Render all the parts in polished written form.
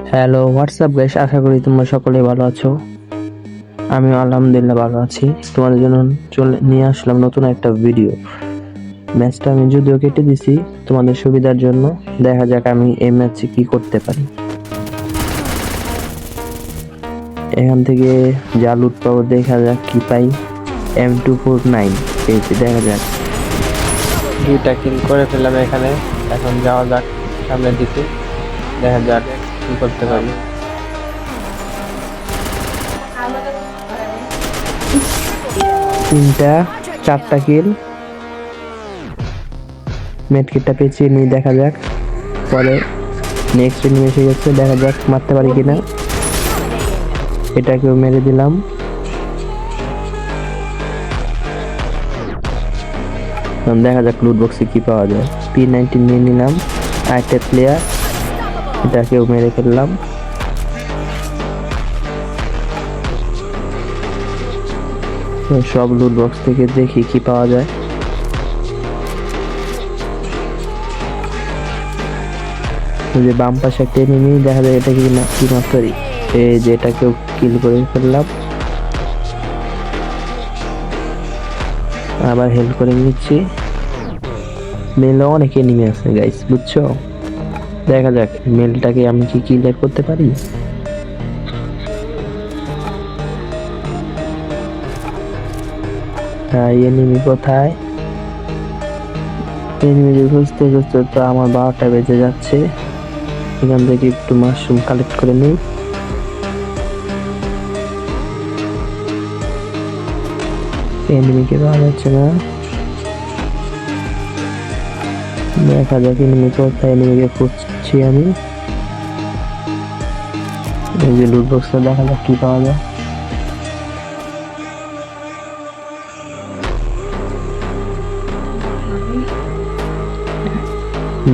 Hello WhatsApp guys, আশা করি তোমরা সকলেই ভালো আছো। আমিও আলহামদুলিল্লাহ ভালো আছি। তোমাদের জন্য নিয়ে আসলাম নতুন একটা ভিডিও। ম্যাচটা আমি যদিও কেটে দিছি তোমাদের সুবিধার জন্য। দেখা যাক আমি এই ম্যাচে কি করতে পারি। এখান থেকে যা লুট পাবো, দেখা যাক কি পাই। M249 পেয়েছি, দেখা যাক। দুইটা কিল করে ফেললাম এখানে। এখন যাওয়া যাক সামনের দিকে, দেখা যাক কি করতে পারি। তিনটা চারটা কিল, মেডকিটটা পেয়েছি নি, দেখা যাক। পরে নেক্সট এনিমি এসে গেছে, দেখা যাক মারতে পারি কিনা। এটাকেও মেরে দিলাম। দেখা যাক লুট বক্সে কি পাওয়া যায়। P90 নিয়ে নিলাম, আরেকটা প্লেয়ার, এটাকেও মেরে ফেললাম। সব লুট বক্স থেকে দেখি কি পাওয়া যায়। যে বাম পাশে একটা এনিমি, দেখা যায় এটা কি মারতে পারি। এই যে এটাকেও কিল করে ফেললাম। আবার হেল্প করে নিচ্ছি। মেলে অনেক এনিমি আছে গাইস, বুঝছো। দেখা যাক মেলটাকে আমি কি কিল করতে পারি। এনিমি কোথায়? এনিমি খুঁজতে খুঁজতে তো আমার 12টা বেজে যাচ্ছে। এখান থেকে একটু মাশরুম কালেক্ট করে নিই। এনিমিকে পাওয়া যাচ্ছে না, দেখা যাক এনিমি কোথায়। এনিমিকে খুঁজছি আমি। এই যে লুট বক্সটা, দেখা যাক কি পাওয়া যায়।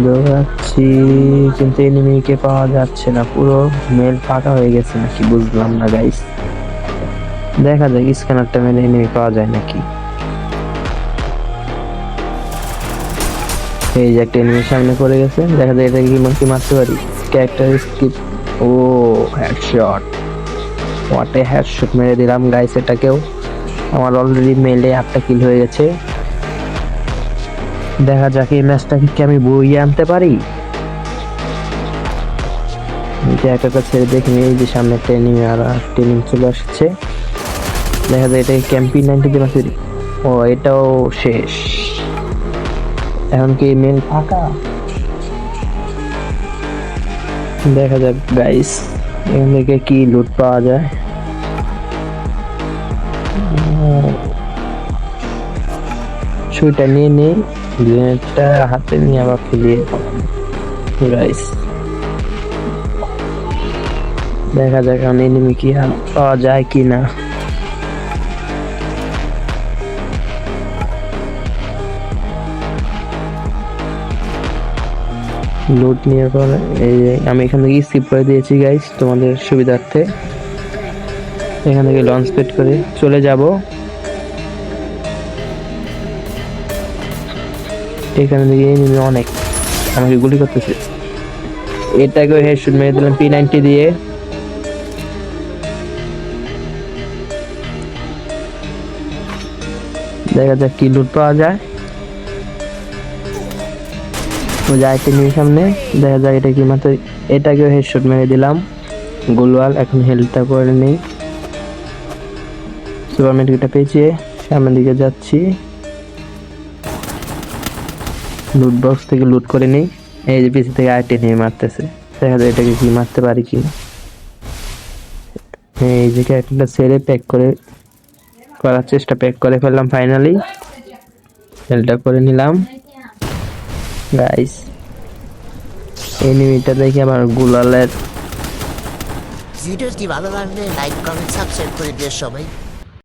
দৌড়াচ্ছি কিন্তু এনিমিকে পাওয়া যাচ্ছে না, পুরো মেল ফাঁকা হয়ে গেছে নাকি বুঝলাম না গাইস। দেখা যাক স্ক্যানারটা মেলে এনিমি পাওয়া যায় নাকি। এই যে একটা এনিমি সামনে পড়ে গেছে, দেখা যায় এটা কি মারতে পারি। Character skip. ও হেডশট, হোয়াট এ হেডশট মেরে দিলাম গাইস এটাকেও। আমার অলরেডি মেলে 8টা কিল হয়ে গেছে। দেখা যাক এই ম্যাচটাকে কি আমি বইয়ে আনতে পারি। একা ছেড়ে দেখি, এই যে সামনে একটা এনিমি, আর একটা এনিমি চলে আসছে। দেখা যায় এটাকে ক্যাম্পি 90 দিয়ে মারতে পারি। ও এটাও শেষ। এখন কি মেল ফাঁকা? দেখা যাক গাইস এখান থেকে কি লুট পাওয়া যায়। সুইটা নিয়ে নেই, গ্রেনেডটা হাতে নিয়ে আবার খেলিয়ে গাইস। দেখা যাক এখন এনিমি কি পাওয়া যায় কি না। লুট নিয়ে পরে এই যে আমি এখান থেকে স্কিপ করে দিয়েছি গাইস তোমাদের সুবিধার্থে। এখান থেকে লঞ্চ প্যাড করে চলে যাব। এখানে থেকে এনিমি অনেক আমাকে গুলি করতেছে। এটাকেও হেডশট মেরে দিলাম P90 দিয়ে। দেখা যাক কি লুট পাওয়া যায়। যাইতে নিয়ে সামনে, দেখা যায় এটা কি মাত্র। এটাকেও হেডশট মেরে দিলাম। গোলওয়াল, এখন হেলথটা করে নেই। সুপারমেটটা পেয়েছি, সামনের দিকে যাচ্ছি। লুট বক্স থেকে লুট করে নেই। এই যে পিছন থেকে আইটি নিয়ে মারতেছে, দেখা যায় এটাকে কি মারতে পারি কি। এই যে একটা ছেড়ে প্যাক করে করার চেষ্টা, প্যাক করে ফেললাম ফাইনালি। হেলথটা করে নিলাম গাইস। এনিমিটা দেখে আমার গোলালের। ভিডিওটি ভালো লাগলে লাইক কমেন্ট সাবস্ক্রাইব করে দিও সবাই।